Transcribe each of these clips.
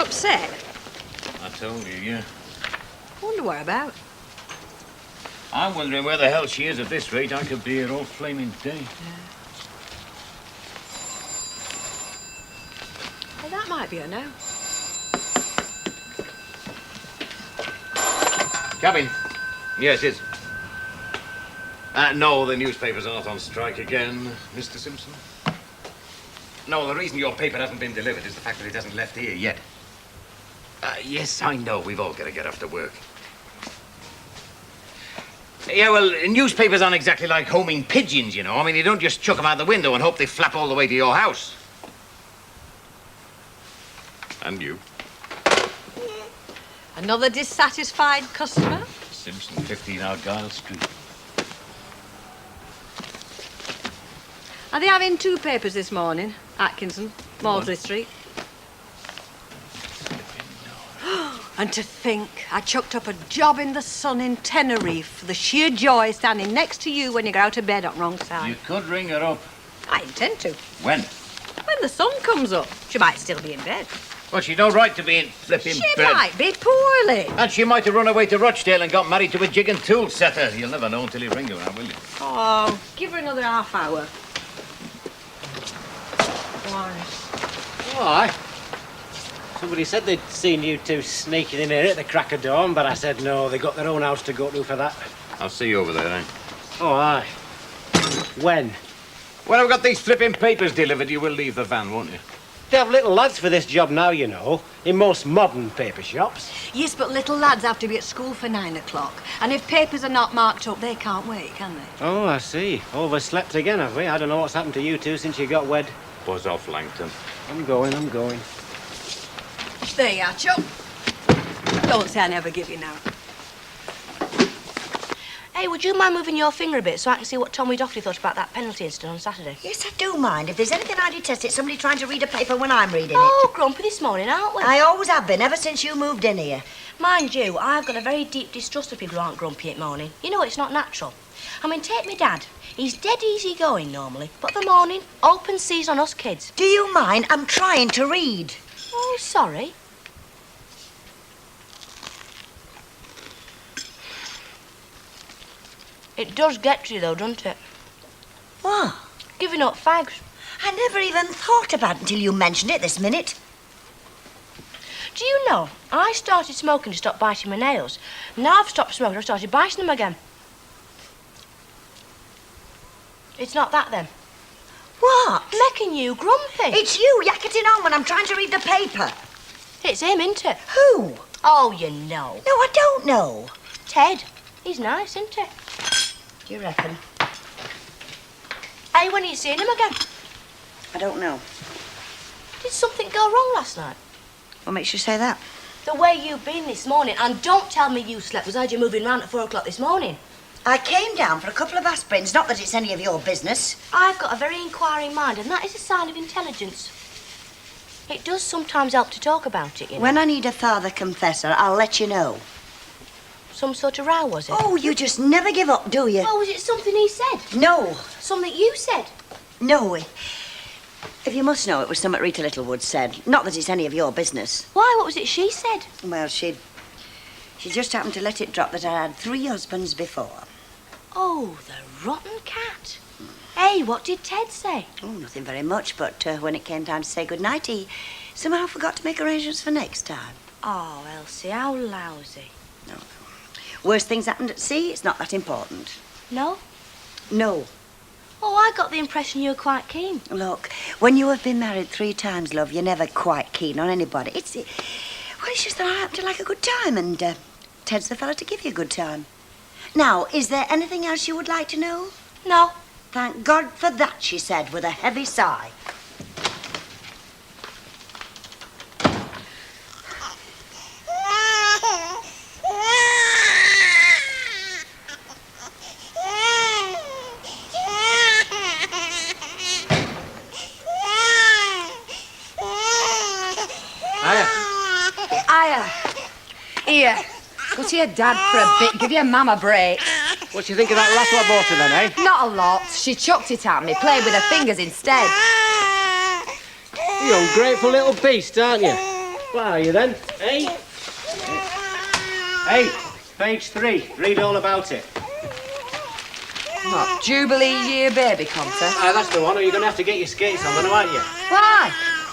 upset? I told you, yeah. Wonder what about. I'm wondering where the hell she is at this rate. I could be here all flaming day. Well, that might be her now. Cabin. Yes, it's... no, the newspapers are not on strike again, Mr. Simpson. No, the reason your paper hasn't been delivered is the fact that it hasn't left here yet. Yes, I know. We've all got to get off to work. Yeah, well, newspapers aren't exactly like homing pigeons, you know. I mean, you don't just chuck them out the window and hope they flap all the way to your house. And you. Another dissatisfied customer? Simpson, 15 Argyle Street. Are they having two papers this morning? Atkinson, Maudsley Street. And to think, I chucked up a job in the sun in Tenerife for the sheer joy of standing next to you when you go out of bed on the wrong side. You could ring her up. I intend to. When? When the sun comes up. She might still be in bed. Well, she's no right to be in flipping She bed. might be poorly. And she might have run away to Rochdale and got married to a jig and tool setter. You'll never know until you ring her now, will you? Oh, give her another half hour. Why? Somebody said they'd seen you two sneaking in here at the crack of dawn, but I said no, they got their own house to go to for that. I'll see you over there, eh? Oh, aye. When? When I've got these flipping papers delivered, you will leave the van, won't you? They have little lads for this job now, you know, in most modern paper shops. Yes, but little lads have to be at school for 9 o'clock. And if papers are not marked up, they can't wait, can they? Oh, I see. Overslept again, have we? I don't know what's happened to you two since you got wed. Buzz off, Langton. I'm going. There you are, Chuck. Don't say I never give you now. Hey, would you mind moving your finger a bit so I can see what Tommy Doherty thought about that penalty incident on Saturday? Yes, I do mind. If there's anything I detest, it's somebody trying to read a paper when I'm reading it. Oh, grumpy this morning, aren't we? I always have been, ever since you moved in here. Mind you, I've got a very deep distrust of people who aren't grumpy at morning. You know, it's not natural. I mean, take me dad. He's dead easy going normally, but the morning, open season on us kids. Do you mind? I'm trying to read. Oh, sorry. It does get to you, though, doesn't it? What? Giving up fags. I never even thought about it until you mentioned it this minute. Do you know, I started smoking to stop biting my nails. Now I've stopped smoking, I've started biting them again. It's not that, then. What? Making you grumpy. It's you yakking on when I'm trying to read the paper. It's him, isn't it? Who? Oh, you know. No, I don't know. Ted. He's nice, isn't he? Do you reckon? Hey, when are you seeing him again? I don't know. Did something go wrong last night? What makes you say that? The way you've been this morning. And don't tell me you slept, because I had you moving round at 4 o'clock this morning. I came down for a couple of aspirins, not that it's any of your business. I've got a very inquiring mind, and that is a sign of intelligence. It does sometimes help to talk about it, you know. When I need a father confessor, I'll let you know. Some sort of row, was it? Oh, you just never give up, do you? Oh, was it something he said? No. Something you said? No. If you must know, it was something Rita Littlewood said. Not that it's any of your business. Why? What was it she said? Well, she just happened to let it drop that I had 3 husbands before. Oh, the rotten cat. Hey, what did Ted say? Oh, nothing very much, but when it came time to say goodnight, he somehow forgot to make arrangements for next time. Oh, Elsie, how lousy. No. Worse things happened at sea, it's not that important. No? No. Oh, I got the impression you were quite keen. Look, when you have been married 3 times, love, you're never quite keen on anybody. It's just that I happen to like a good time, and Ted's the fella to give you a good time. Now, is there anything else you would like to know? No. Thank God for that, she said, with a heavy sigh. Here, go to your dad for a bit. Give your mum a break. What do you think of that last lot I bought her then, eh? Not a lot. She chucked it at me, played with her fingers instead. You ungrateful little beast, aren't you? What are you then? Hey? Hey, page 3. Read all about it. What, Jubilee Year Baby Contest? Ah, that's the one. Or you're going to have to get your skates on, then, aren't you? Why?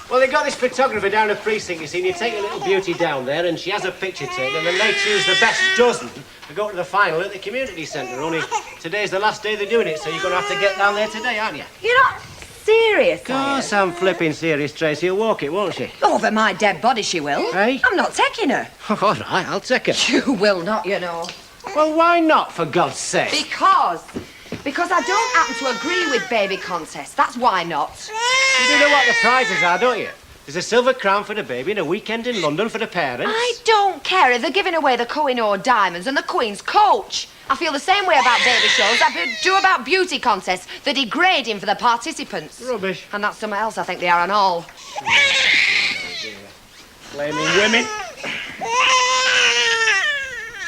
Well, they got this photographer down the precinct, you see, and you take a little beauty down there, and she has a picture taken, and then they choose the best dozen to go to the final at the community centre. Only today's the last day they're doing it, so you're going to have to get down there today, aren't you? You're not serious, Of course I'm flipping serious, Tracy. You'll walk it, won't she? Over my dead body, she will. Hey? I'm not taking her. All right, I'll take her. You will not, you know. Well, why not, for God's sake? Because I don't happen to agree with baby contests. That's why not. You do know what the prizes are, don't you? There's a silver crown for the baby and a weekend in London for the parents. I don't care if they're giving away the Kohinoor diamonds and the Queen's coach. I feel the same way about baby shows I do about beauty contests. They're degrading for the participants. Rubbish. And that's something else I think they are and all. Blaming women.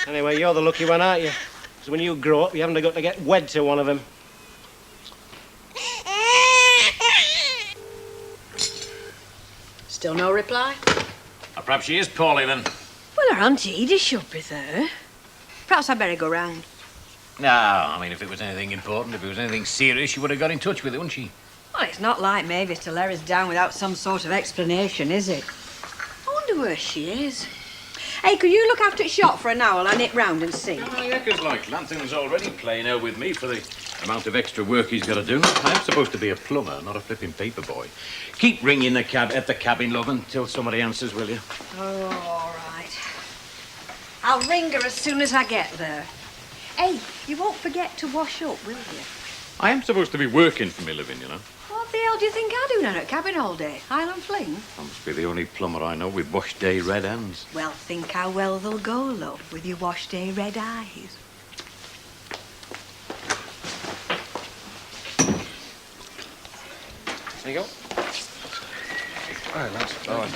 Anyway, you're the lucky one, aren't you? Because when you grow up, you haven't got to get wed to one of them. Still no reply? Perhaps she is poorly, then. Well, her Auntie Edie should be there. Perhaps I'd better go round. No, I mean, if it was anything important, if it was anything serious, she would have got in touch with it, wouldn't she? Well, it's not like Mavis to let us down without some sort of explanation, is it? I wonder where she is. Hey, could you look after the shop for an hour while I nip round and see? I reckon's like Lansing's already playing out with me for the amount of extra work he's got to do. I'm supposed to be a plumber, not a flipping paper boy. Keep ringing the cab at the cabin, love, until somebody answers, will you? Oh, all right. I'll ring her as soon as I get there. Hey, you won't forget to wash up, will you? I am supposed to be working for me living, you know. What the hell do you think I do down at cabin all day? Highland Fling? I must be the only plumber I know with wash day red hands. Well, think how well they'll go, love, with your wash day red eyes. There you go. All right, lads. Oh,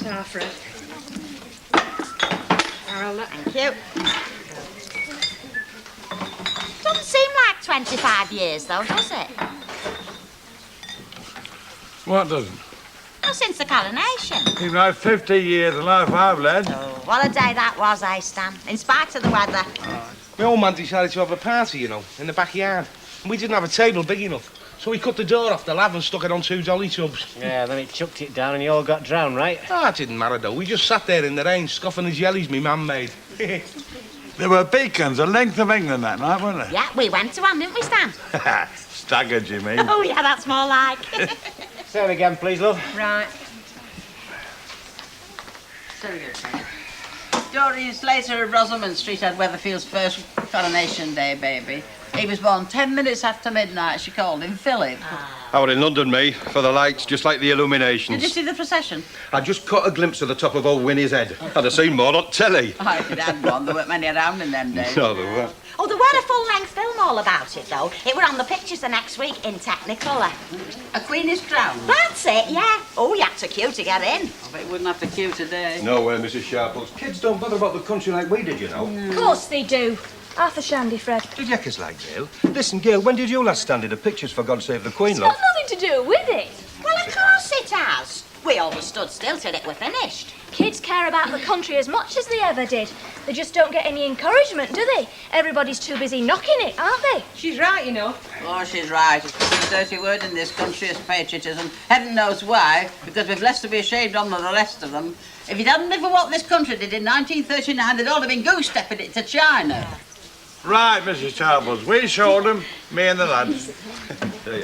Ta, Fred. Harold, Thank you. Doesn't seem like 25 years, though, does it? what doesn't? Well, since the coronation. You've had 50 years of life I've led. Oh, what a day that was, eh, Stan? In spite of the weather. My old man decided to have a party, you know, in the backyard. And we didn't have a table big enough. So we cut the door off the lav and stuck it on 2 dolly tubs. Yeah, then it chucked it down and you all got drowned, right? Ah, it didn't matter, though. We just sat there in the rain, scoffing the jellies me man made. There were beacons the length of England that night, weren't there? Yeah, we went to one, didn't we, Stan? Staggered, you mean? Oh, yeah, that's more like. Say it again, please, love. right. Doreen Slater of Rosamond Street had Weatherfield's first coronation day baby. He was born 10 minutes after midnight. She called him Philip. I were in London, me, for the lights, just like the Did you illuminations. see the procession? I just caught a glimpse of the top of old Winnie's head. I'd have seen more on telly. Oh, if it had one, there weren't many around in them days. No, there weren't. Oh, there were a full-length film all about it, though. It were on the pictures the next week in Technicolor. A queen is crowned. That's it, yeah. Oh, you had to queue to get in. I bet you wouldn't have to queue today. No way, Mrs. Sharples. Kids don't bother about the country like we did, you know. Of course they do. Half a shandy, Fred. Did Yeckers like Gail? Listen, Gail, when did you last stand in the pictures, for God save the Queen, It's love? got nothing to do with it. Well, of course it has. We always stood still till it were finished. Kids care about the country as much as they ever did. They just don't get any encouragement, do they? Everybody's too busy knocking it, aren't they? She's right, you know. Oh, she's right. It's a dirty word in this country is patriotism. Heaven knows why, because we've less to be ashamed of than the rest of them. If it hadn't been for what this country did in 1939, they'd all have been goose-stepping it to China. Right, Mrs. Sharples. We showed them, me and the lads. Aye,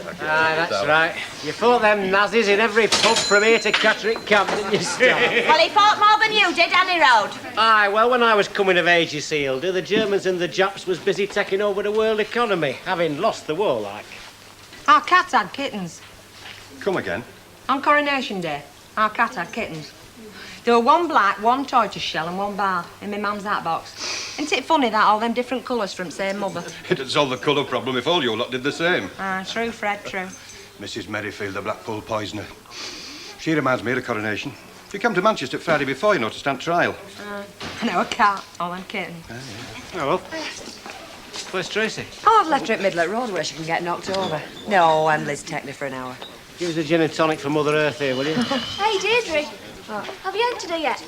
that's right. You fought them Nazis in every pub from here to Catterick Camp, didn't you, Stan? Well, he fought more than you did, Annie Road. Aye, well, when I was coming of age, you see, Hilda, the Germans and the Japs was busy taking over the world economy, having lost the war, like. Our cat had kittens. Come again. On Coronation Day, our cat had kittens. There were one black, one tortoise shell and one bar in my mum's hat box. Isn't it funny that all them different colours from the same mother? It'd solve the colour problem if all you lot did the same. Ah, true, Fred, true. Mrs. Merrifield, the Blackpool poisoner. She reminds me of the coronation. She came to Manchester Friday before, you know, to stand trial. I know a cat, all them kittens. Oh, well. Where's Tracy? Oh, I've left her at Midlet Road where she can get knocked over. No, Emily's taking her for an hour. Give us a gin and tonic for Mother Earth here, will you? Hey, Deirdre. Have you entered her yet?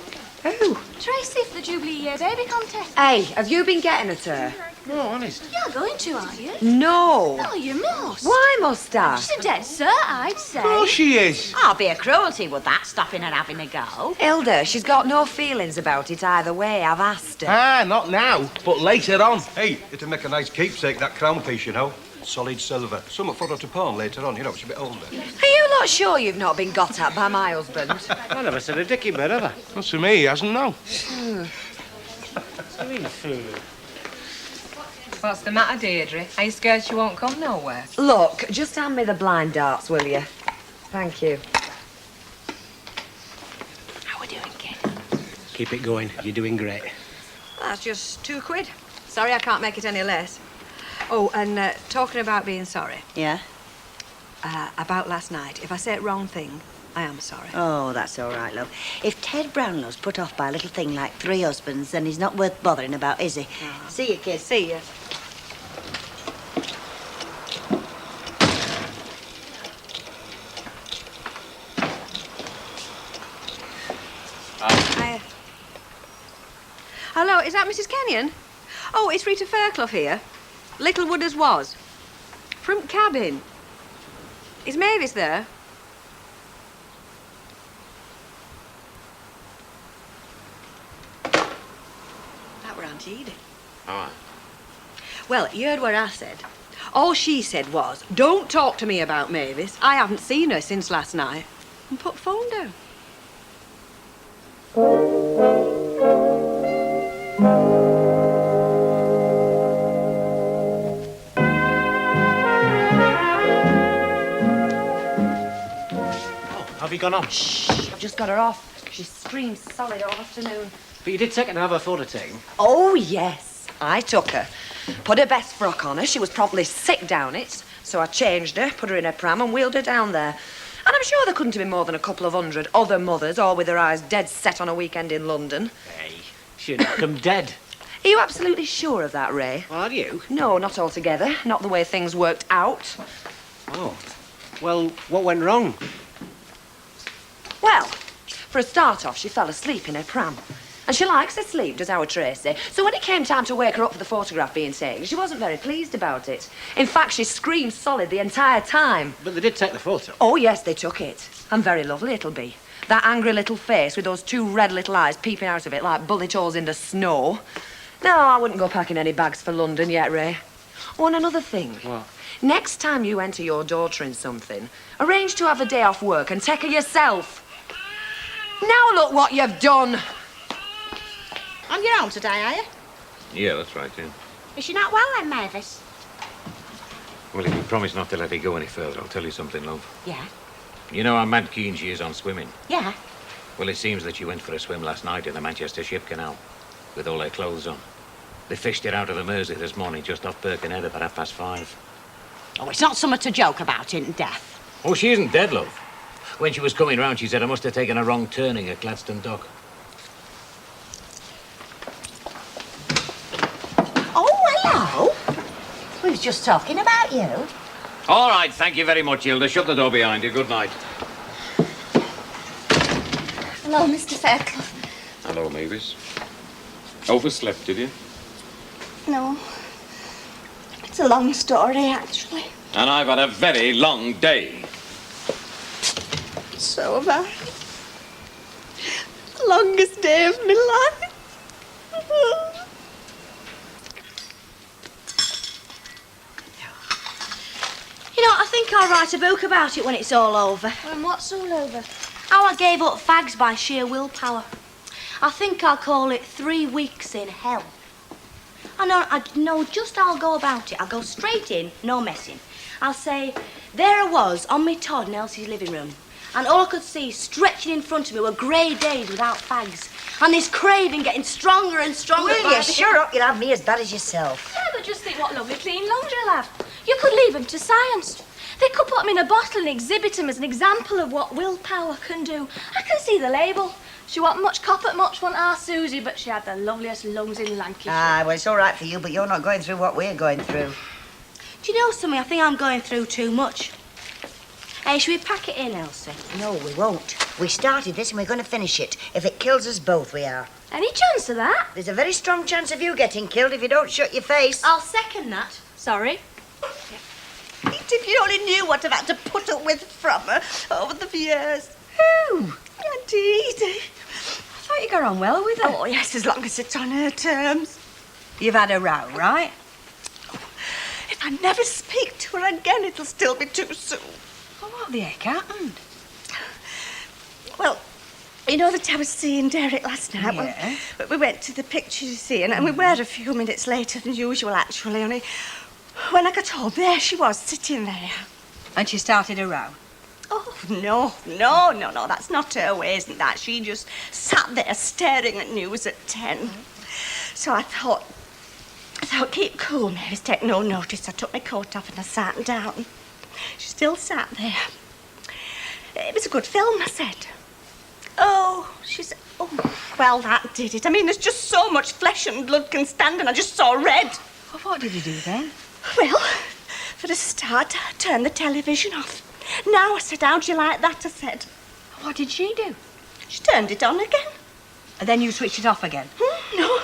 Who? Tracy for the Jubilee Year Baby Contest. Hey, have you been getting at her? No, honest. You're going to, are you? No. Oh, you must. Why must I? She's a dead cert, I'd say. Of course she is. Oh, be a cruelty, would that, stopping her having a go? Hilda, she's got no feelings about it either way. I've asked her. Ah, not now, but later on. Hey, it'll make a nice keepsake, that crown piece, you know. Solid silver. Something for her to pawn later on, you know, she's a bit older. Are you not sure you've not been got at by my husband? I never said a dicky bit, have I? Not to me, he hasn't, no. What do you mean, fool? What's the matter, Deirdre? Are you scared she won't come nowhere? Look, just hand me the blind darts, will you? Thank you. How we doing, kid? Keep it going. You're doing great. That's just £2. Sorry I can't make it any less. Oh, and talking about being sorry. Yeah? About last night. If I say it wrong thing, I am sorry. Oh, that's all right, love. If Ted Brownlow's put off by a little thing like 3 husbands, then he's not worth bothering about, is he? See you, kid. See you. Hello, is that Mrs. Kenyon? Oh, it's Rita Fairclough here. Littlewood as was. Front cabin. Is Mavis there? That were Aunt Edie. All right. Well, you heard what I said. All she said was, don't talk to me about Mavis. I haven't seen her since last night. And put phone down. Have you gone on? Shh, I've just got her off. She screamed solid all afternoon. But you did take her and have her photo taken. Oh, yes. I took her. Put her best frock on her. She was properly sick down it. So I changed her, put her in her pram and wheeled her down there. And I'm sure there couldn't have been more than a couple of 100 other mothers, all with their eyes dead set on a weekend in London. Hey, she'd knock 'em dead. Are you absolutely sure of that, Ray? Are you? No, not altogether. Not the way things worked out. Oh. Well, what went wrong? Well, for a start off, she fell asleep in her pram. And she likes her sleep, does our Tracy. So when it came time to wake her up for the photograph being taken, she wasn't very pleased about it. In fact, she screamed solid the entire time. But they did take the photo. Oh, yes, they took it. And very lovely it'll be. That angry little face with those 2 red little eyes peeping out of it like bullet holes in the snow. No, I wouldn't go packing any bags for London yet, Ray. Oh, and another thing. What? Next time you enter your daughter in something, arrange to have a day off work and take her yourself. Now look what you've done. On your own today, are you? Yeah, that's right, yeah. Is she not well then, Mavis? Well, if you promise not to let her go any further, I'll tell you something, love. Yeah. You know how mad keen she is on swimming? Yeah. Well, it seems that she went for a swim last night in the Manchester Ship Canal with all her clothes on. They fished her out of the Mersey this morning just off Birkenhead about 5:30. Oh, it's not something to joke about, isn't death? Oh, she isn't dead, love. When she was coming round, she said I must have taken a wrong turning at Gladstone Dock. Oh, hello. We was just talking about you. All right, thank you very much, Hilda. Shut the door behind you. Good night. Hello, Mr. Fairclough. Hello, Mavis. Overslept, did you? No. It's a long story, actually. And I've had a very long day. So have I. The longest day of my life. You know, I think I'll write a book about it when it's all over. And what's all over? How I gave up fags by sheer willpower. I think I'll call it 3 weeks in hell. I know just how I'll go about it. I'll go straight in, no messing. I'll say, there I was on my Todd in Elsie's living room, and all I could see stretching in front of me were grey days without fags, and this craving getting stronger and stronger. Will you shut up? You'll have me as bad as yourself. Yeah, but just think what lovely clean lungs you'll have. You could leave them to science. They could put them in a bottle and exhibit them as an example of what willpower can do. I can see the label. She wasn't much cop at much, wasn't our Susie, but she had the loveliest lungs in Lancashire. Ah, well, it's all right for you, but you're not going through what we're going through. Do you know something? I think I'm going through too much. Hey, should we pack it in, Elsie? No, we won't. We started this and we're going to finish it. If it kills us both, we are. Any chance of that? There's a very strong chance of you getting killed if you don't shut your face. I'll second that. Sorry. If you only knew what I've had to put up with from her over the years. Who? Indeed. I thought you got on well with her. Oh, yes, as long as it's on her terms. You've had a row, right? If I never speak to her again, it'll still be too soon. Well, what the heck happened? Well, you know that I was seeing Derek last night? Yeah. Well, we went to the picture scene and we were a few minutes later than usual, actually, only when I got home, there she was, sitting there. And she started a row? Oh, no, that's not her way, isn't that? She just sat there staring at news at 10. So I thought, keep cool, Mary's, take no notice. I took my coat off and I sat down. She still sat there. It was a good film, I said. Oh, she said, oh, well, that did it. I mean, there's just so much flesh and blood can stand, and I just saw red. Well, what did you do then? Well, for a start, I turned the television off. Now, I said, how'd you like that? I said. What did she do? She turned it on again. And then you switched it off again? No,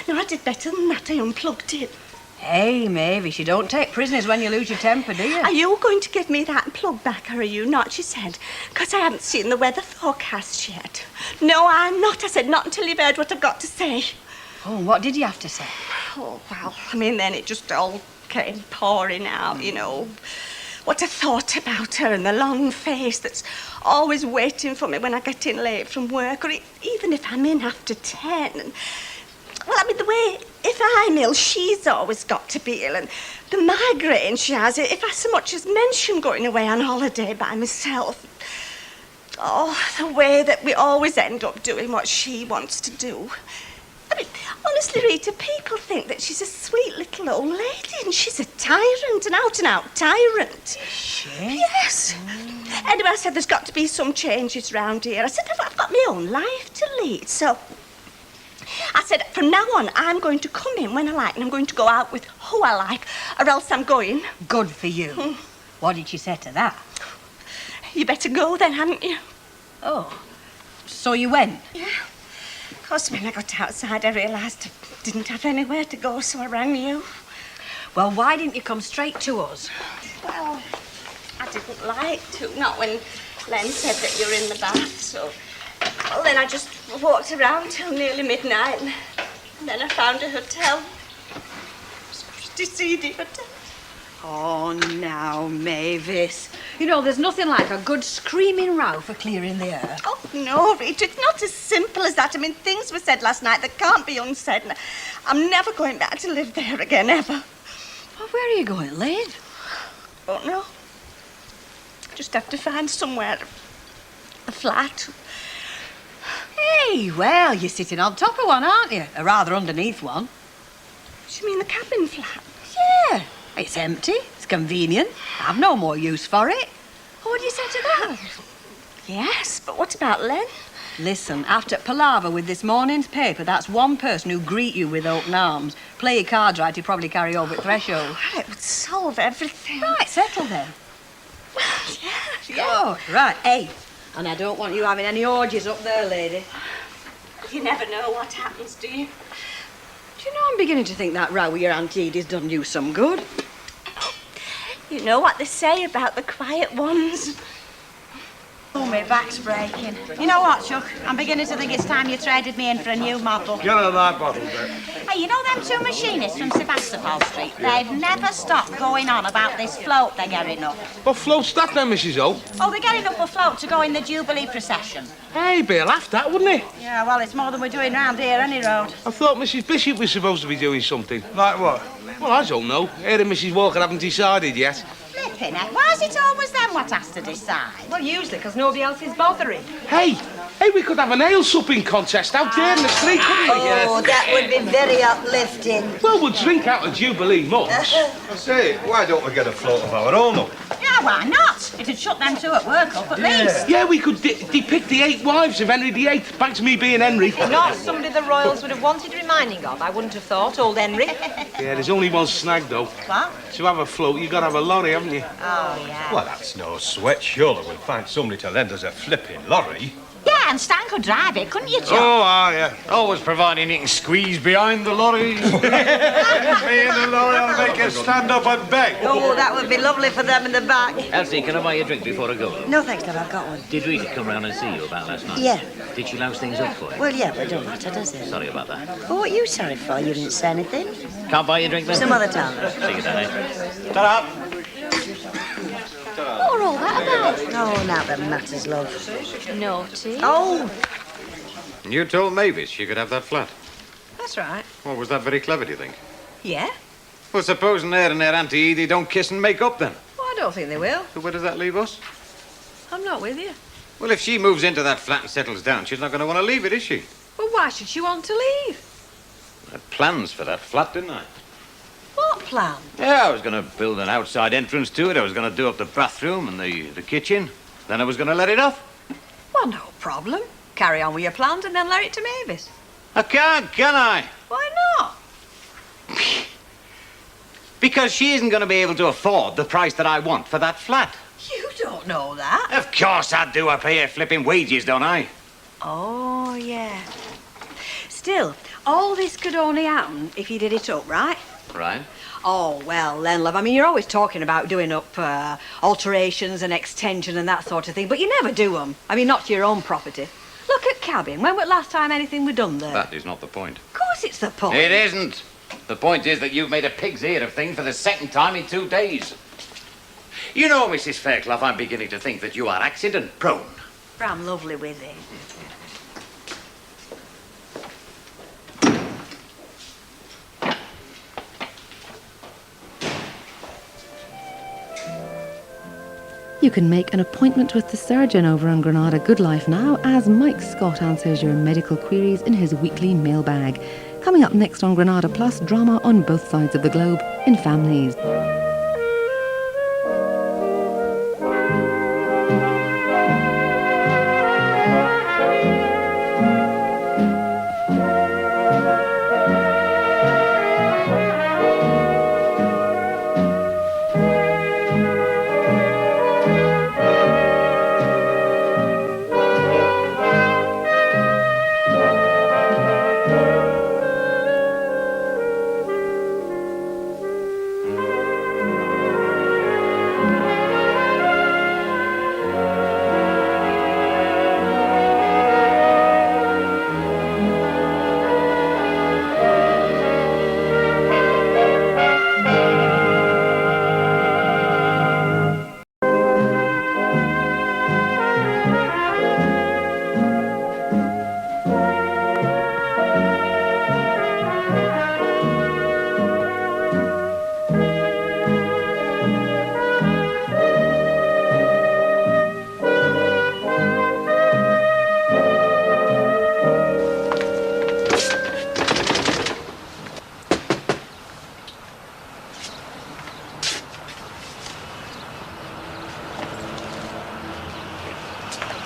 I did better than that. I unplugged it. Hey, Mavis, you don't take prisoners when you lose your temper, do you? Are you going to give me that plug back, or are you not? She said, because I haven't seen the weather forecast yet. No, I'm not. I said, not until you've heard what I've got to say. Oh, what did you have to say? Oh, well, I mean, then it just all came pouring out, you know. What I thought about her and the long face that's always waiting for me when I get in late from work, or even if I'm in after 10. And, well, I mean, the way, if I'm ill, she's always got to be ill. And the migraine she has, if I so much as mention going away on holiday by myself. Oh, the way that we always end up doing what she wants to do. I mean, honestly, Rita, people think that she's a sweet little old lady, and she's a tyrant, an out-and-out tyrant. Is she? Yes. Anyway, I said there's got to be some changes round here. I said I've got my own life to lead, so I said from now on I'm going to come in when I like, and I'm going to go out with who I like, or else I'm going. Good for you. What did she say to that? You better go then, hadn't you? Oh, so you went? Yeah. Of course, when I got outside, I realised I didn't have anywhere to go, so I rang you. Well, why didn't you come straight to us? Well, I didn't like to, not when Len said that you were in the bath, so... Well, then I just walked around till nearly midnight, and then I found a hotel. It's a pretty seedy hotel. Oh, now, Mavis. You know, there's nothing like a good screaming row for clearing the air. Oh, no, Rita, it's not as simple as that. I mean, things were said last night that can't be unsaid. And I'm never going back to live there again, ever. Well, where are you going to live? Don't know. Just have to find somewhere. A flat. Hey, well, you're sitting on top of one, aren't you? Or rather underneath one. Do you mean the cabin flat? Yeah. It's empty. It's convenient. I've no more use for it. What do you say to that? Yes, but what about Len? Listen, after palaver with this morning's paper, that's one person who'd greet you with open arms. Play your cards right, he'd probably carry over at threshold. Well, it would solve everything. Right, settle then. Yeah. Good, right, hey. And I don't want you having any orgies up there, lady. You never know what happens, do you? Do you know, I'm beginning to think that row with your Aunt Edie's done you some good. You know what they say about the quiet ones? Oh, my back's breaking. You know what, Chuck? I'm beginning to think it's time you traded me in for a new model. Get her that bottle, Bert. Hey, you know them two machinists from Sebastopol Street? They've never stopped going on about this float they're getting up. What float's that then, Mrs. O? Oh, they're getting up a float to go in the Jubilee procession. Hey, be a laugh, that, wouldn't it? Yeah, well, it's more than we're doing round here, any road. I thought Mrs. Bishop was supposed to be doing something. Like what? Well, I don't know. Her and Mrs. Walker haven't decided yet. Flipping heck, why is it always them what has to decide? Well, usually, because nobody else is bothering. Hey, Hey, we could have an ale supping contest out there in the street, couldn't we? Oh, that would be very uplifting. Well, we'll drink out of Jubilee mugs. I say, why don't we get a float of our own up? Yeah, why not? It'd shut them two at work up at least. Yeah, we could depict the 8 wives of Henry VIII. Back to me being Henry. Not somebody the royals would have wanted reminding of, I wouldn't have thought, old Henry. Yeah, there's only one snag, though. What? To have a float, you've got to have a lorry, haven't you? Oh, yeah. Well, that's no sweat. Surely we'll find somebody to lend us a flipping lorry. Yeah, and Stan could drive it, couldn't you, John? Oh, yeah. Always providing you can squeeze behind the lorry. Me and the lorry will make you stand up and beg. Oh, that would be lovely for them in the back. Elsie, can I buy you a drink before I go? No, thanks, love, I've got one. Did Rita come round and see you about last night? Yeah. Did she louse things up for you? Well, yeah, but it don't matter, does it? Sorry about that. Well, what are you sorry for? You didn't say anything. Can't buy you a drink then? Some other time. See you then, eh? Ta-ra! What were all that about? Oh, now that matters, love. Naughty. Oh! You told Mavis she could have that flat. That's right. Well, was that very clever, do you think? Yeah? Well, supposing her and her Auntie Edie don't kiss and make up then. Well, I don't think they will. So where does that leave us? I'm not with you. Well, if she moves into that flat and settles down, she's not going to want to leave it, is she? Well, why should she want to leave? I had plans for that flat, didn't I? What plan? Yeah, I was going to build an outside entrance to it. I was going to do up the bathroom and the kitchen. Then I was going to let it off. Well, no problem. Carry on with your plans and then let it to Mavis. I can't, can I? Why not? Because she isn't going to be able to afford the price that I want for that flat. You don't know that. Of course I do. I pay her flipping wages, don't I? Oh, yeah. Still, all this could only happen if you did it up, right? Right. Oh, well, then, love, I mean, you're always talking about doing up alterations and extension and that sort of thing, but you never do them. I mean, not to your own property. Look at cabin. When was the last time anything was done there? That is not the point. Of course it's the point. It isn't. The point is that you've made a pig's ear of things for the second time in 2 days. You know, Mrs. Fairclough, I'm beginning to think that you are accident-prone. I'm lovely with it. You can make an appointment with the surgeon over on Granada Good Life now as Mike Scott answers your medical queries in his weekly mailbag. Coming up next on Granada Plus, drama on both sides of the globe in families.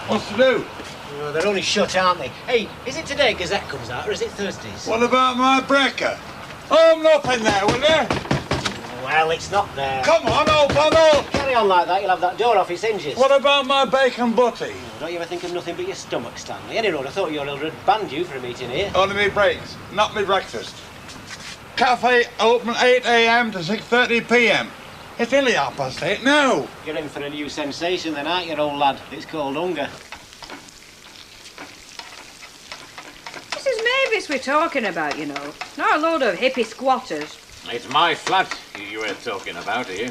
What's to do? Oh, they're only shut, aren't they? Hey, is it today Gazette comes out, or is it Thursdays? What about my breaker? Open up in there, will you? Well, it's not there. Come on, open up! Carry on like that, you'll have that door off its hinges. What about my bacon butty? Oh, don't you ever think of nothing but your stomach, Stanley? Any road, I thought your elder had banned you for a meeting here. Only me breaks, not me breakfast. Cafe open 8 a.m. to 6:30 p.m. It's nearly 8:30 now. You're in for a new sensation then, aren't you, old lad? It's called hunger. This is Mavis we're talking about, you know. Not a load of hippie squatters. It's my flat you were talking about, are you?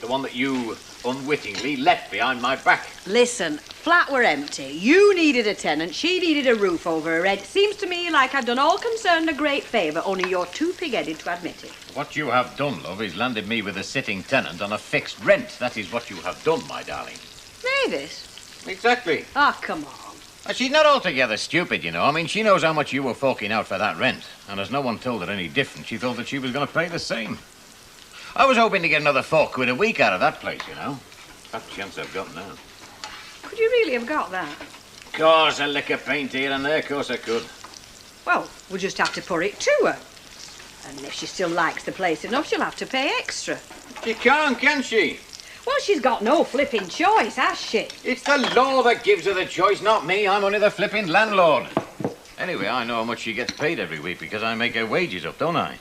The one that you unwittingly left behind my back. Listen, flat were empty. You needed a tenant, she needed a roof over her head. Seems to me like I've done all concerned a great favour, only you're too pig-headed to admit it. What you have done, love, is landed me with a sitting tenant on a fixed rent. That is what you have done, my darling. Mavis? Exactly. Oh, come on. She's not altogether stupid, you know. I mean, she knows how much you were forking out for that rent. And as no one told her any different, she thought that she was going to pay the same. I was hoping to get another £4 a week out of that place, you know. That's the chance I've got now. Could you really have got that? Of course, a lick of paint here and there, of course I could. Well, we'll just have to put it to her. And if she still likes the place enough, she'll have to pay extra. She can't, can she? Well, she's got no flipping choice, has she? It's the law that gives her the choice, not me. I'm only the flipping landlord. Anyway, I know how much she gets paid every week because I make her wages up, don't I?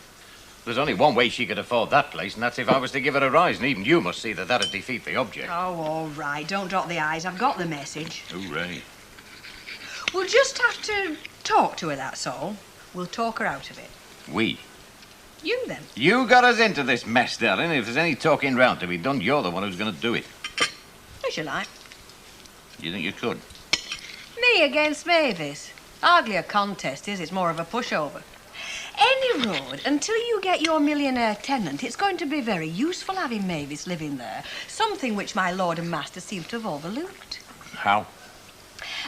There's only one way she could afford that place, and that's if I was to give her a rise, and even you must see that that'd defeat the object. Oh, all right. Don't drop the eyes. I've got the message. Hooray. We'll just have to talk to her, that's all. We'll talk her out of it. We? You, then. You got us into this mess, darling. If there's any talking round to be done, you're the one who's going to do it. As you like. You think you could? Me against Mavis. Hardly a contest, is it? It's more of a pushover. Any road, until you get your millionaire tenant, it's going to be very useful having Mavis living there. Something which my lord and master seem to have overlooked. How?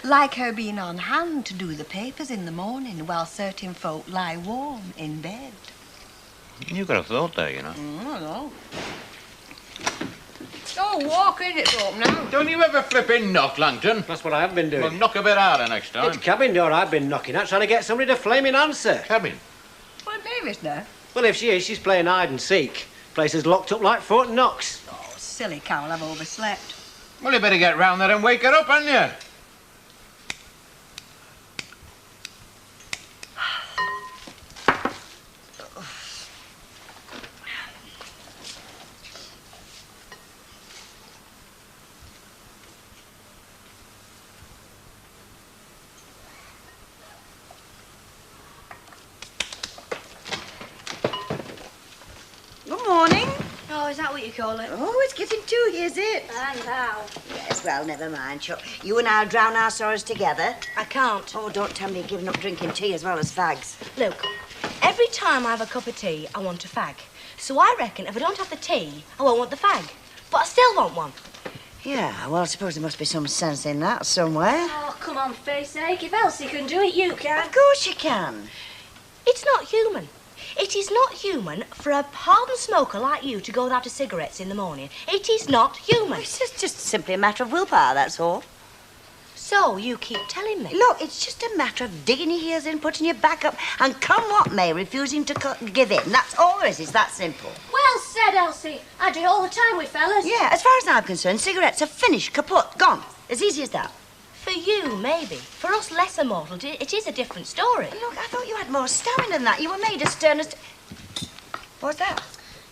Like her being on hand to do the papers in the morning while certain folk lie warm in bed. You got a thought there, you know. I know. Oh, walk in, it's up now. Don't you ever flipping knock, Langton? That's what I have been doing. Well, knock a bit harder next time. It's cabin door I've been knocking at, trying to get somebody to flaming answer. Cabin? Well, Mavis there. Well, if she is, she's playing hide and seek. Place is locked up like Fort Knox. Oh, silly cow, I've overslept. Well, you better get round there and wake her up, hadn't you? Good morning. Oh, is that what you call it? Oh, it's getting 2, is it? And how? Yes, well, never mind, Chuck. You and I'll drown our sorrows together. I can't. Oh, don't tell me you're giving up drinking tea as well as fags. Look, every time I have a cup of tea, I want a fag. So I reckon if I don't have the tea, I won't want the fag. But I still want one. Yeah, well, I suppose there must be some sense in that somewhere. Oh, come on, face sake. If Elsie can do it, you can. Of course you can. It's not human. It is not human for a hardened smoker like you to go without a cigarettes in the morning. It is not human. It's just simply a matter of willpower, that's all. So you keep telling me. Look, it's just a matter of digging your heels in, putting your back up, and come what may, refusing to give in. That's all there is. It's that simple. Well said, Elsie. I do it all the time with fellas. Yeah, as far as I'm concerned, cigarettes are finished, kaput, gone. As easy as that. For you, maybe. For us lesser mortals, it is a different story. Look, I thought you had more stamina than that. You were made as stern as... What's that?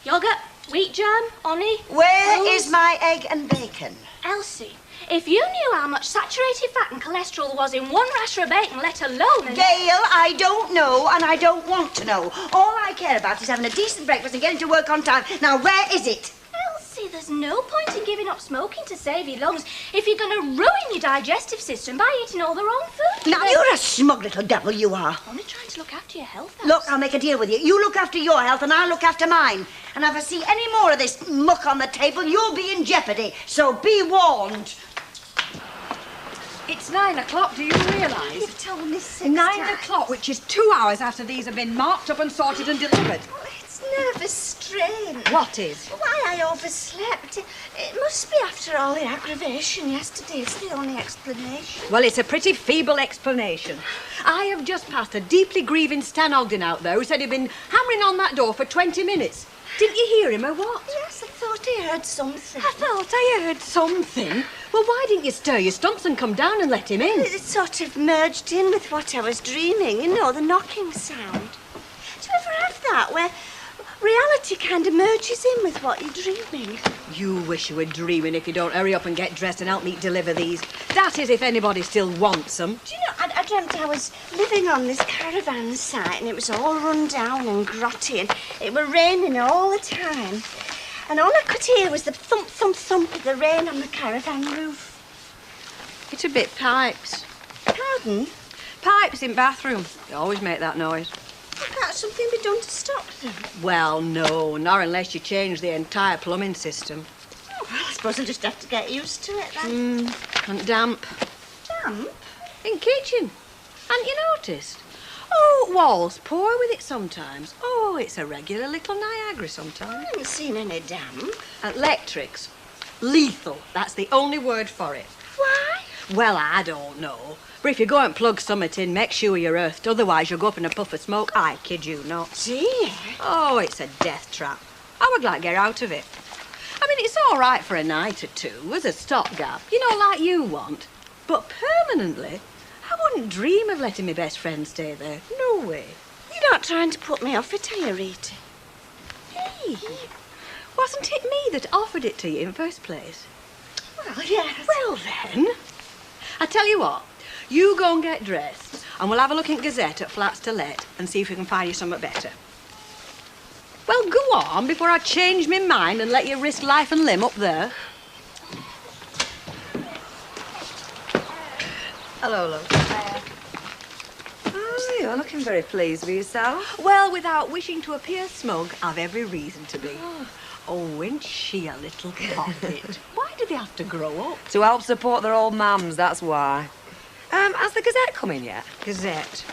Yogurt, wheat germ, honey. Where oats. is my egg and bacon? Elsie, if you knew how much saturated fat and cholesterol there was in one rasher of bacon, let alone... Gail, I don't know, and I don't want to know. All I care about is having a decent breakfast and getting to work on time. Now, where is it? Elsie, there's no point in giving up smoking to save your lungs if you're going to ruin your digestive system by eating all the wrong food. Now, you're a smug little devil, you are. I'm only trying to look after your health, Elsie. Look, I'll make a deal with you. You look after your health and I'll look after mine. And if I see any more of this muck on the table, you'll be in jeopardy. So be warned. It's 9 o'clock, do you realise? You've told me 6 9 times. o'clock, which is 2 hours after these have been marked up and sorted and delivered. Oh, it's nervous strain. What is? Why I overslept. It must be after all the aggravation yesterday. It's the only explanation. Well, it's a pretty feeble explanation. I have just passed a deeply grieving Stan Ogden out there who said he'd been hammering on that door for 20 minutes. Didn't you hear him or what? Yes, I thought I heard something. I thought I heard something. Well, why didn't you stir your stumps and come down and let him in? It sort of merged in with what I was dreaming, you know, the knocking sound. Do you ever have that, where reality kind of merges in with what you're dreaming? You wish you were dreaming if you don't hurry up and get dressed and help me deliver these. That is if anybody still wants them. Do you know, I dreamt I was living on this caravan site and it was all run down and grotty and it were raining all the time. And all I could hear was the thump, thump, thump of the rain on the caravan roof. It's a bit pipes. Pardon? Pipes in bathroom. They always make that noise. Can't something be done to stop them? Well, no, not unless you change the entire plumbing system. Oh, well, I suppose I'll just have to get used to it then. And damp. Damp? In kitchen. Hadn't you noticed? Oh, walls pour with it sometimes. Oh, it's a regular little Niagara sometimes. I haven't seen any damp. Electrics. Lethal. That's the only word for it. Why? Well, I don't know. But if you go and plug summit in, make sure you're earthed. Otherwise, you'll go up in a puff of smoke. I kid you not. Dear. Oh, it's a death trap. I would like to get out of it. I mean, it's all right for a night or two as a stopgap. You know, like you want. But permanently, I wouldn't dream of letting my best friend stay there. No way. You're not trying to put me off it, are you, Rita? Hey, wasn't it me that offered it to you in the first place? Well, yes. Well, then. I tell you what. You go and get dressed, and we'll have a look in Gazette at flats to let and see if we can find you something better. Well, go on before I change my mind and let you risk life and limb up there. Hello, love. Oh, you're looking very pleased with yourself. Well, without wishing to appear smug, I've every reason to be. Oh, ain't she a little pocket? Why do they have to grow up? To help support their old mums, that's why. Has the Gazette come in yet? Gazette?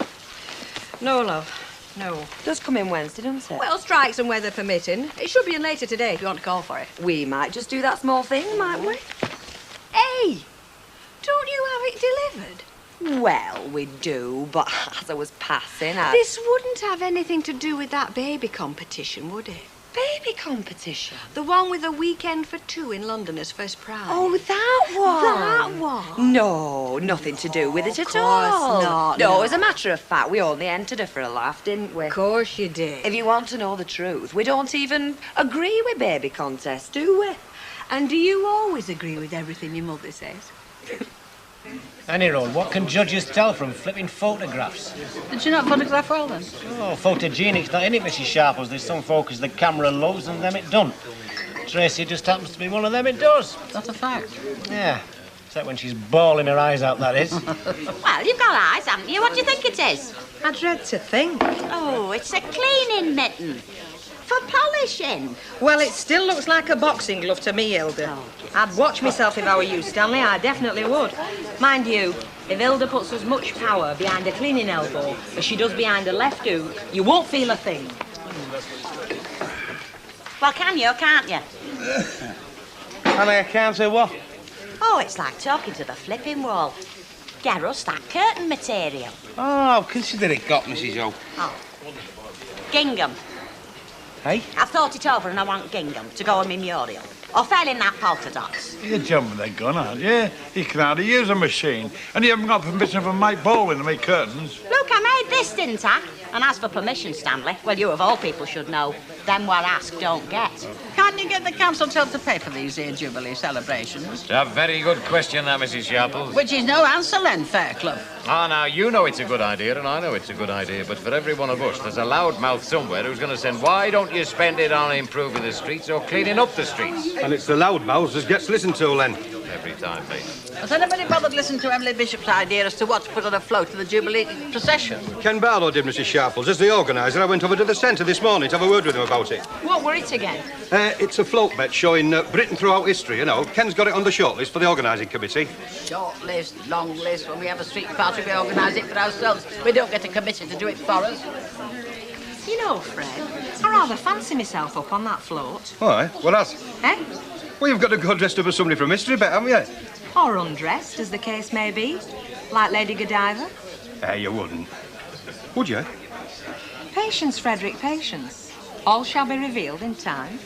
No, love. No. Does come in Wednesday, doesn't it? Well, strikes and weather permitting. It should be in later today if you want to call for it. We might just do that small thing, might we? Hey! Don't you have it delivered? Well, we do, but as I was passing, This wouldn't have anything to do with that baby competition, would it? Baby competition? The one with a weekend for two in London as first prize. Oh, that one? That one? No, nothing to do with it at course all. not, No, no. as a matter of fact, we only entered her for a laugh, didn't we? Of course you did. If you want to know the truth, we don't even agree with baby contests, do we? And do you always agree with everything your mother says? Any road, what can judges tell from flipping photographs? Did you not photograph well, then? Oh, photogenic's not in it, Mrs. Sharples. There's some focus the camera loves and them it don't. Tracy just happens to be one of them it does. That's a fact. Yeah, except when she's bawling her eyes out, that is. Well, you've got eyes, haven't you? What do you think it is? I dread to think. Oh, it's a cleaning mitten. For polishing. Well, it still looks like a boxing glove to me, Hilda. I'd watch myself if I were you, Stanley. I definitely would. Mind you, if Hilda puts as much power behind a cleaning elbow as she does behind a left hook, you won't feel a thing. Well, can you or can't you? And I can't say what? Oh, it's like talking to the flipping wall. Get us that curtain material. Oh, consider it got, Mrs. O. Oh. Gingham. Hey? I've thought it over and I want gingham to go on my mural. Or failing that, polka dots. You're jumping the gun, aren't you? You can hardly use a machine. And you haven't got permission from Mike Baldwin to make curtains. Look, I made this, didn't I? And as for permission, Stanley, well, you of all people should know, them what ask don't get. Can't you get the council to help to pay for these here Jubilee celebrations? It's a very good question, that, Mrs. Sharples. Which is no answer, then, Fair Club. Ah, now, you know it's a good idea, and I know it's a good idea, but for every one of us, there's a loudmouth somewhere who's going to say, why don't you spend it on improving the streets or cleaning up the streets? And it's the loudmouths that gets listened to, Len. Every time, mate. Has anybody bothered listening to Emily Bishop's idea as to what to put on a float to the Jubilee procession? Ken Barlow did, Mrs. Sharples. As the organiser, I went over to the centre this morning to have a word with him about it. What were it again? It's a float bet showing Britain throughout history, you know. Ken's got it on the shortlist for the organising committee. Short list, long list. When we have a street party, we organise it for ourselves. We don't get a committee to do it for us. You know, Fred, I rather fancy myself up on that float. All right, well, that's... Eh? Well, you've got to go dressed up as somebody from history bet, haven't you? Or undressed, as the case may be. Like Lady Godiva. You wouldn't. Would you? Patience, Frederick, patience. All shall be revealed in time.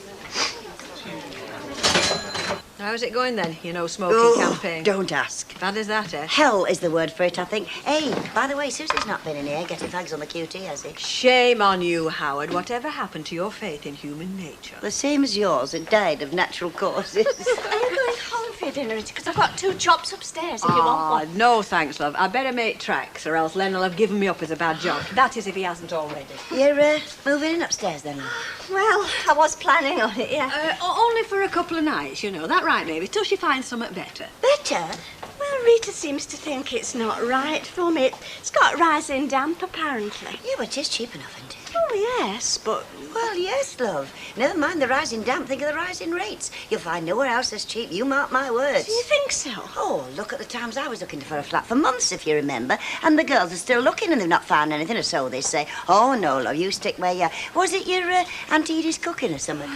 How's it going then, you know, smoking campaign? Don't ask. Bad as that, eh? Hell is the word for it, I think. Hey, by the way, Susie's not been in here getting fags on the QT, has he? Shame on you, Howard. Whatever happened to your faith in human nature? The same as yours. It died of natural causes. Are you going home for your dinner? Because I've got 2 chops upstairs if you want one. No, thanks, love. I better make tracks, or else Len will have given me up as a bad job. That is, if he hasn't already. You're moving in upstairs, then? Well, I was planning on it, yeah. Only for a couple of nights, you know. That right, maybe, till she finds something better. Better? Well, Well, Rita seems to think it's not right for me. It's got rising damp, apparently. Yeah, but it's cheap enough, isn't it? Oh, yes, but... Well, yes, love. Never mind the rising damp, think of the rising rates. You'll find nowhere else as cheap, you mark my words. Do you think so? Oh, look at the times I was looking for a flat for months, if you remember. And the girls are still looking and they've not found anything, or so they say. Oh, no, love, you stick where you... Was it your Auntie Edie's cooking or something?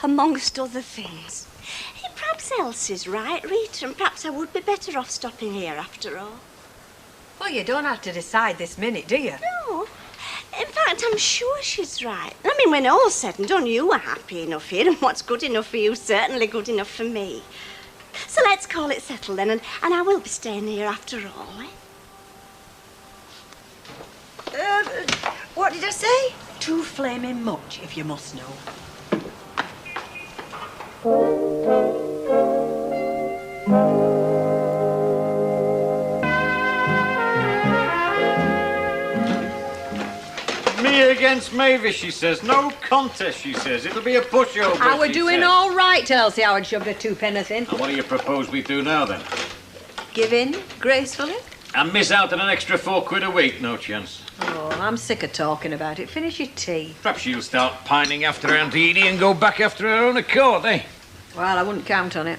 Amongst other things. Perhaps Elsie's right, Rita, and perhaps I would be better off stopping here after all. Well, you don't have to decide this minute, do you? No. In fact, I'm sure she's right. I mean, when all's said and done, you are happy enough here, and what's good enough for you is certainly good enough for me. So let's call it settled then, and I will be staying here after all, eh? What did I say? Too flaming much, if you must know. Me against Mavis, she says. No contest, she says. It'll be a pushover. I were she doing says. all right, Elsie. I would shoved a twopenny in. And what do you propose we do now, then? Give in gracefully? And miss out on an extra £4 a week? No chance. Oh, I'm sick of talking about it. Finish your tea. Perhaps she'll start pining after Auntie Edie and go back after her own accord, eh? Well, I wouldn't count on it.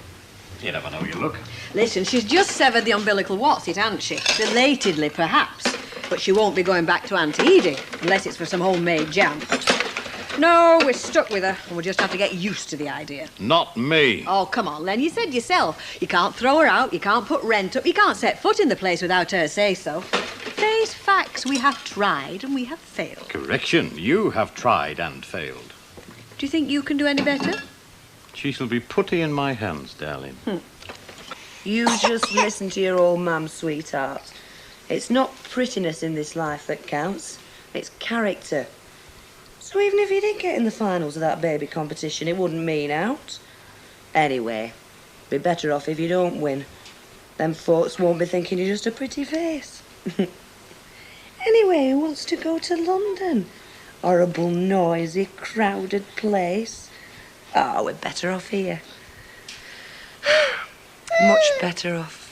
You never know, you look. Listen, she's just severed the umbilical what's-it, hasn't she? Belatedly, perhaps. But she won't be going back to Auntie Edie, unless it's for some homemade jam. No, we're stuck with her, and we'll just have to get used to the idea. Not me. Oh, come on, Len, you said yourself. You can't throw her out, you can't put rent up, you can't set foot in the place without her say-so. Face facts, we have tried and we have failed. Correction, you have tried and failed. Do you think you can do any better? She shall be putty in my hands, darling. You just listen to your old mum, sweetheart. It's not prettiness in this life that counts. It's character. So even if you did get in the finals of that baby competition, it wouldn't mean out. Anyway, be better off if you don't win. Them folks won't be thinking you're just a pretty face. Anyway, who wants to go to London? Horrible, noisy, crowded place. Oh, we're better off here. Much better off.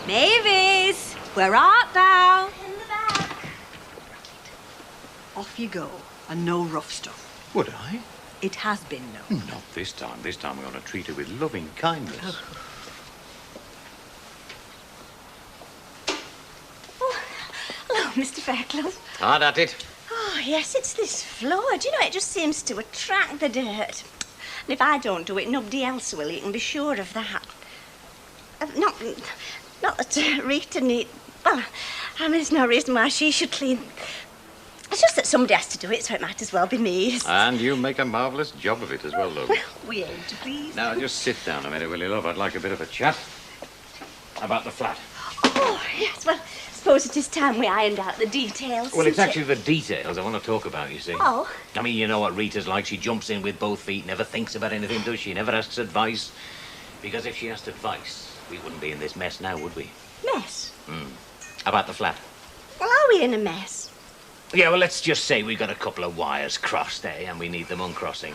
Mavis, where art thou? In the back. Off you go, and no rough stuff. Would I? It has been, no. Not this time. This time we're going to treat her with loving kindness. Oh, hello, Mr. Fairclough. Hard at it. Oh, yes, it's this floor. Do you know, it just seems to attract the dirt. And if I don't do it, nobody else will. You can be sure of that. Not that Rita need... Well, I mean, there's no reason why she should clean... It's just that somebody has to do it, so it might as well be me. And you make a marvellous job of it as well, love. Well, we aim to please. Now, just sit down a minute, will you, love? I'd like a bit of a chat about the flat. Oh, yes, well, I suppose it is time we ironed out the details. Well, it's isn't actually the details I want to talk about, you see. Oh. I mean, you know what Rita's like. She jumps in with both feet, never thinks about anything, does she? Never asks advice. Because if she asked advice, we wouldn't be in this mess now, would we? Mess? About the flat. Well, are we in a mess? Yeah, well, let's just say we got a couple of wires crossed, eh? And we need them uncrossing.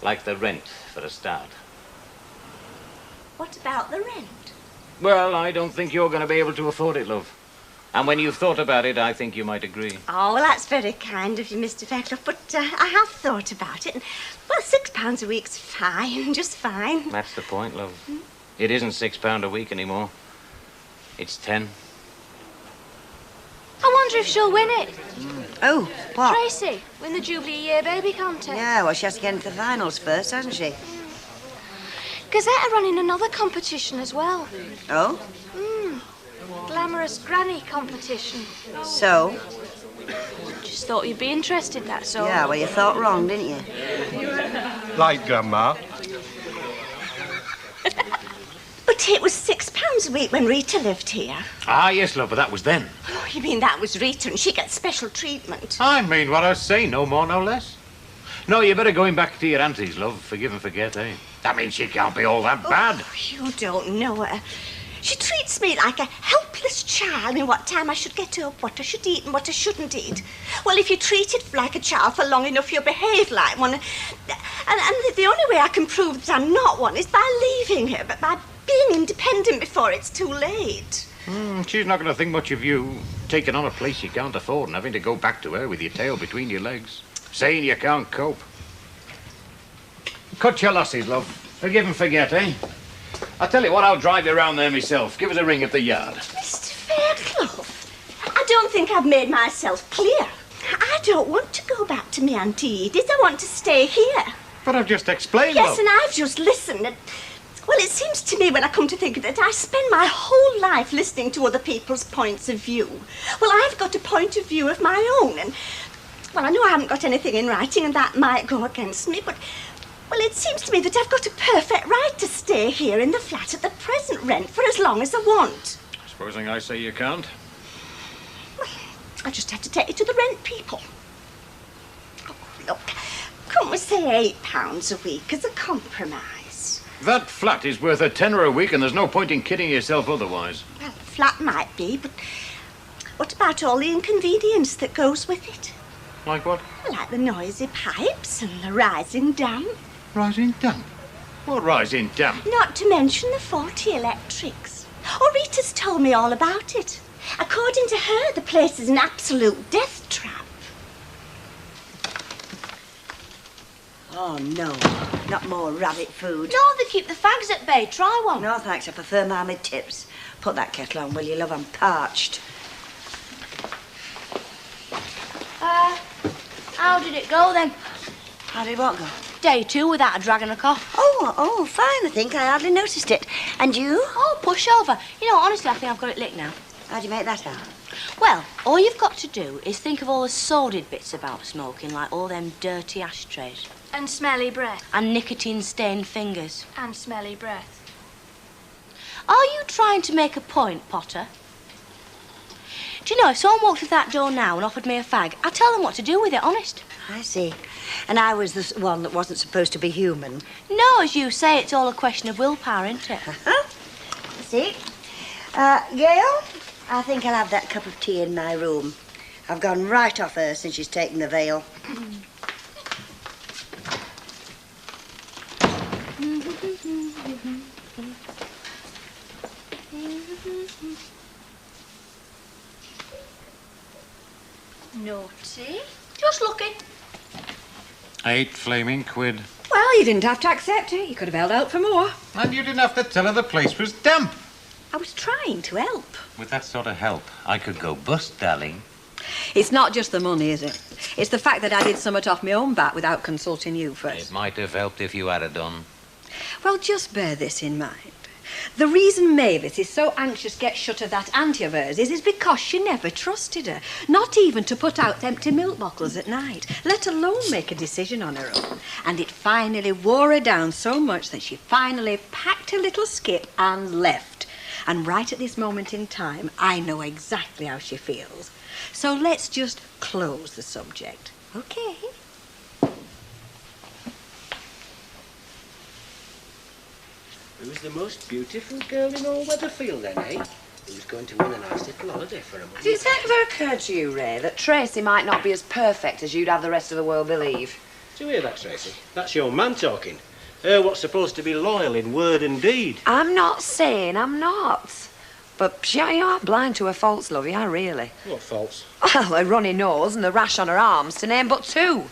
Like the rent, for a start. What about the rent? Well, I don't think you're going to be able to afford it, love. And when you've thought about it, I think you might agree. Oh, well, that's very kind of you, Mr. Fairclough, but I have thought about it. And, well, £6 a week's fine, just fine. That's the point, love. It isn't £6 a week anymore. It's 10. I wonder if she'll win it. Oh, what? Tracy, win the Jubilee Year Baby contest. Yeah, well, she has to get into the finals first, hasn't she? Gazette are running another competition as well. Oh? Glamorous granny competition. So? Just thought you'd be interested, that's all. Yeah, well, you thought wrong, didn't you? Like Grandma. But it was £6 a week when Rita lived here. Ah, yes, love, but that was then. Oh, you mean that was Rita and she gets special treatment? I mean what I say, no more, no less. No, you better going back to your aunties, love. Forgive and forget, eh? That means she can't be all that bad. Oh, you don't know her. She treats me like a helpless child in what time I should get up, what I should eat and what I shouldn't eat. Well, if you treat it like a child for long enough, you'll behave like one. And the only way I can prove that I'm not one is by leaving her, but by being independent before it's too late. She's not going to think much of you taking on a place you can't afford and having to go back to her with your tail between your legs, saying you can't cope. Cut your losses, love. Forgive and forget, eh? I'll tell you what, I'll drive you around there myself. Give us a ring at the yard. Mr. Fairclough, I don't think I've made myself clear. I don't want to go back to my Auntie Edith. I want to stay here. But I've just explained, Yes, love. and I've just listened. And, well, it seems to me, when I come to think of it, I spend my whole life listening to other people's points of view. Well, I've got a point of view of my own, and, well, I know I haven't got anything in writing, and that might go against me, but, well, it seems to me that I've got a perfect right to stay here in the flat at the present rent for as long as I want. Supposing I say you can't? I just have to take it to the rent people. Oh, look, couldn't we say £8 a week as a compromise? That flat is worth £10 a week, and there's no point in kidding yourself otherwise. Well, the flat might be, but what about all the inconvenience that goes with it? Like what? Like the noisy pipes and the rising damp. Rising damp? What rising damp? Not to mention the faulty electrics. Oh, Rita's told me all about it. According to her, the place is an absolute death trap. Oh, no. Not more rabbit food. No, they keep the fags at bay. Try one. No, thanks. I prefer marmite tips. Put that kettle on, will you, love? I'm parched. How did it go then? How did what go? Day 2 without a dragon a cough. Oh, fine, I think. I hardly noticed it. And you? Oh, push over. You know, honestly, I think I've got it licked now. How do you make that out? Well, all you've got to do is think of all the sordid bits about smoking, like all them dirty ashtrays. And smelly breath. And nicotine-stained fingers. And smelly breath. Are you trying to make a point, Potter? Do you know, if someone walked through that door now and offered me a fag, I'd tell them what to do with it, honest. I see. And I was the one that wasn't supposed to be human. No, as you say, it's all a question of willpower, isn't it? See? Gail, I think I'll have that cup of tea in my room. I've gone right off her since she's taken the veil. Naughty. Just looking. 8 flaming quid. Well, you didn't have to accept it. You could have held out for more. And you didn't have to tell her the place was damp. I was trying to help. With that sort of help, I could go bust, darling. It's not just the money, is it? It's the fact that I did something off my own bat without consulting you first. It might have helped if you had it done. Well, just bear this in mind. The reason Mavis is so anxious to get shut of that auntie of hers is because she never trusted her. Not even to put out empty milk bottles at night, let alone make a decision on her own. And it finally wore her down so much that she finally packed her little skip and left. And right at this moment in time, I know exactly how she feels. So let's just close the subject, okay? Who's the most beautiful girl in all Weatherfield, then, eh? Who's going to win a nice little holiday for a month? Has it ever occurred to you, Ray, that Tracy might not be as perfect as you'd have the rest of the world believe? Do you hear that, Tracy? That's your man talking. Her what's supposed to be loyal in word and deed. I'm not saying I'm not. But you are blind to her faults, love, you are really. What faults? Well, her runny nose and the rash on her arms, to name but 2.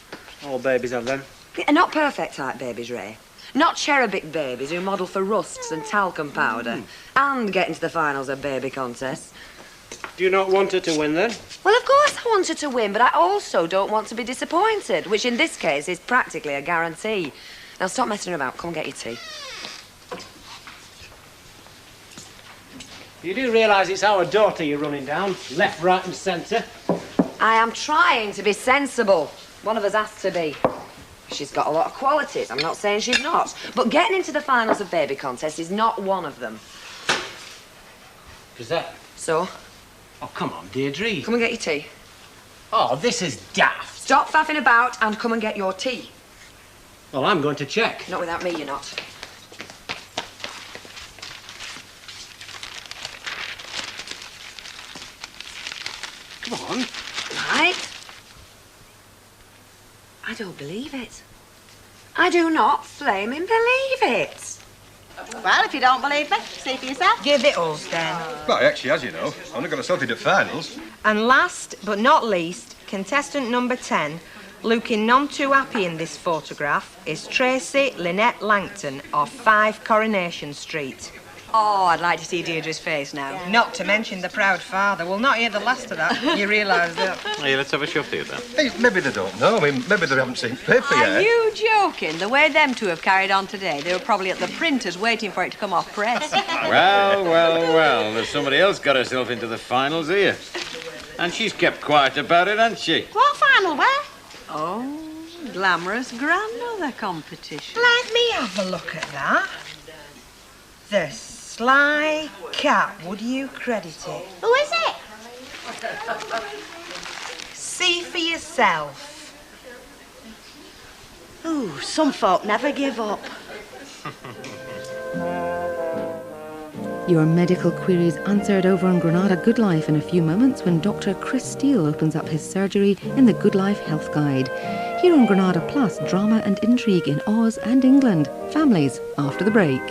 All babies have them. They're not perfect type babies, Ray. Not cherubic babies who model for rusts and talcum powder and get into the finals of baby contests. Do you not want her to win, then? Well, of course I want her to win, but I also don't want to be disappointed, which in this case is practically a guarantee. Now, stop messing about. Come and get your tea. You do realise it's our daughter you're running down, left, right and centre? I am trying to be sensible. One of us has to be. She's got a lot of qualities. I'm not saying she's not. But getting into the finals of baby contests is not one of them. Is that? So? Oh, come on, Deirdre. Come and get your tea. Oh, this is daft. Stop faffing about and come and get your tea. Well, I'm going to check. Not without me, you're not. Come on. Right. I don't believe it. I do not flaming believe it. Well, if you don't believe me, see for yourself. Give it us, then. Well, actually, as you know, only got herself into finals. And last but not least, contestant number 10, looking none too happy in this photograph, is Tracy Lynette Langton of 5 Coronation Street. Oh, I'd like to see Deirdre's face now. Not to mention the proud father. We'll not hear the last of that. You realise that? Hey, let's have a shufty at that. Hey, maybe they don't know. I mean, maybe they haven't seen paper Are yet. you joking? The way them two have carried on today, they were probably at the printers waiting for it to come off press. Well, there's somebody else got herself into the finals here. And she's kept quiet about it, hasn't she? What final, where? Oh, glamorous grandmother competition. Let me have a look at that. The sly cat, would you credit it? Who is it? See for yourself. Ooh, some folk never give up. Your medical queries answered over on Granada Good Life in a few moments when Dr. Chris Steele opens up his surgery in the Good Life Health Guide. Here on Granada Plus, drama and intrigue in Oz and England. Families after the break.